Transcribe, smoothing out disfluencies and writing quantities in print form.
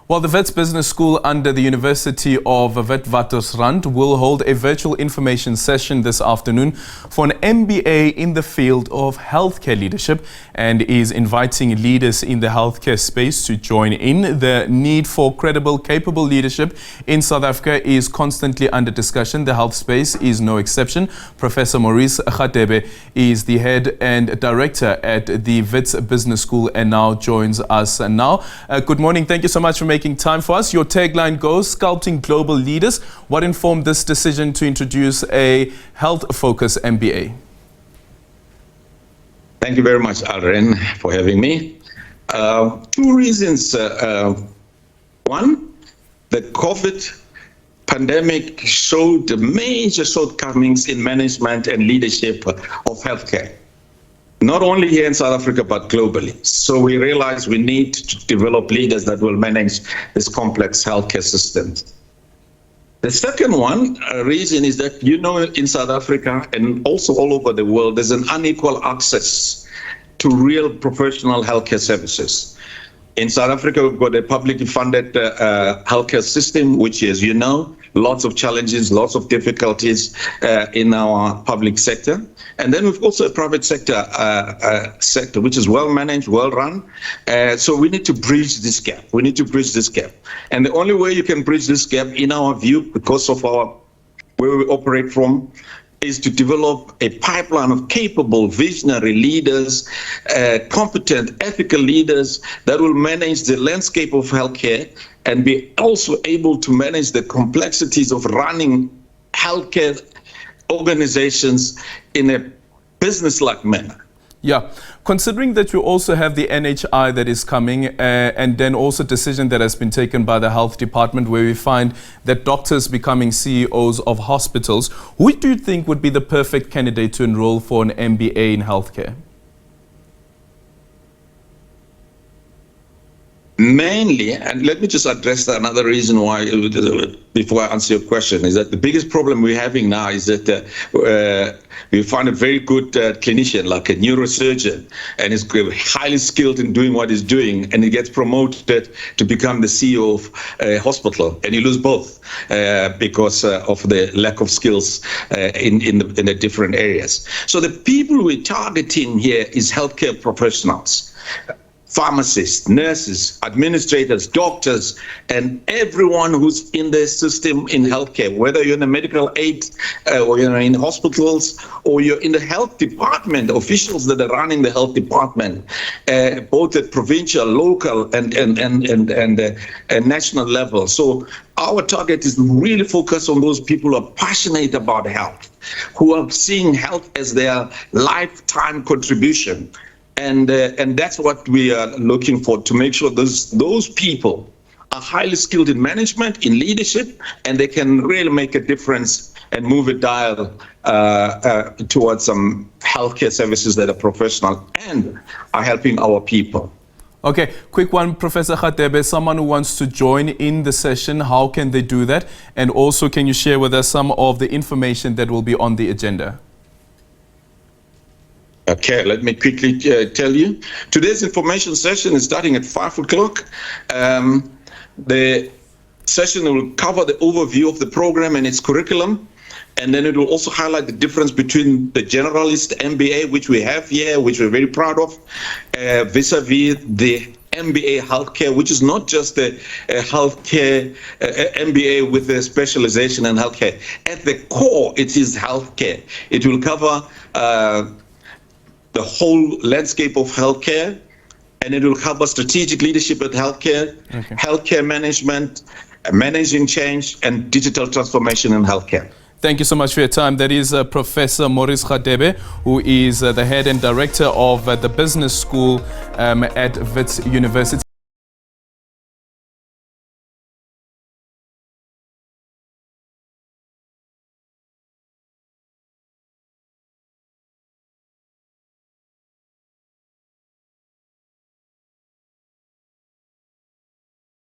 Well, the Wits Business School under the University of Witwatersrand will hold a virtual information session this afternoon for an MBA in the field of healthcare leadership and is inviting leaders in the healthcare space to join in. The need for credible, capable leadership in South Africa is constantly under discussion. The health space is no exception. Professor Maurice Radebe is the head and director at the Wits Business School and now joins us now. Good morning. Thank you so much for making time for us. Your tagline goes, Sculpting Global Leaders. What informed this decision to introduce a health-focused MBA? Thank you very much, Alren, for having me. Two reasons. One, the COVID pandemic showed major shortcomings in management and leadership of healthcare. Not only here in South Africa, but globally. So we realize we need to develop leaders that will manage this complex healthcare system. The second reason is that, in South Africa and also all over the world, there's an unequal access to real professional healthcare services. In South Africa, we've got a publicly funded healthcare system, which is, lots of challenges, lots of difficulties in our public sector. And then we've also a private sector, which is well managed, well run. So we need to bridge this gap. And the only way you can bridge this gap, in our view, because of where we operate from, is to develop a pipeline of capable, visionary leaders, competent, ethical leaders that will manage the landscape of healthcare and be also able to manage the complexities of running healthcare organizations in a business-like manner. Yeah, considering that you also have the NHI that is coming and then also decision that has been taken by the health department where we find that doctors becoming CEOs of hospitals, who do you think would be the perfect candidate to enroll for an MBA in healthcare? Mainly, and let me just address another reason why, before I answer your question, is that the biggest problem we're having now is that we find a very good clinician, like a neurosurgeon, and is highly skilled in doing what he's doing, and he gets promoted to become the CEO of a hospital, and you lose both because of the lack of skills in the different areas. So the people we're targeting here is healthcare professionals. Pharmacists, nurses, administrators, doctors, and everyone who's in the system in healthcare, whether you're in the medical aid or you're in hospitals or you're in the health department, officials that are running the health department, both at provincial, local, and national level. So our target is to really focus on those people who are passionate about health, who are seeing health as their lifetime contribution. And that's what we are looking for, to make sure those people are highly skilled in management, in leadership, and they can really make a difference and move a dial towards some healthcare services that are professional and are helping our people. Okay, quick one, Professor Radebe, someone who wants to join in the session, how can they do that? And also, can you share with us some of the information that will be on the agenda? Okay, let me quickly tell you. Today's information session is starting at 5 o'clock. The session will cover the overview of the program and its curriculum. And then it will also highlight the difference between the generalist MBA, which we have here, which we're very proud of, vis-a-vis the MBA healthcare, which is not just a healthcare MBA with a specialization in healthcare. At the core, it is healthcare. It will cover the whole landscape of healthcare, and it will cover strategic leadership at healthcare, healthcare management, managing change, and digital transformation in healthcare. Thank you so much for your time. That is Professor Maurice Radebe, who is the head and director of the business school at Wits University.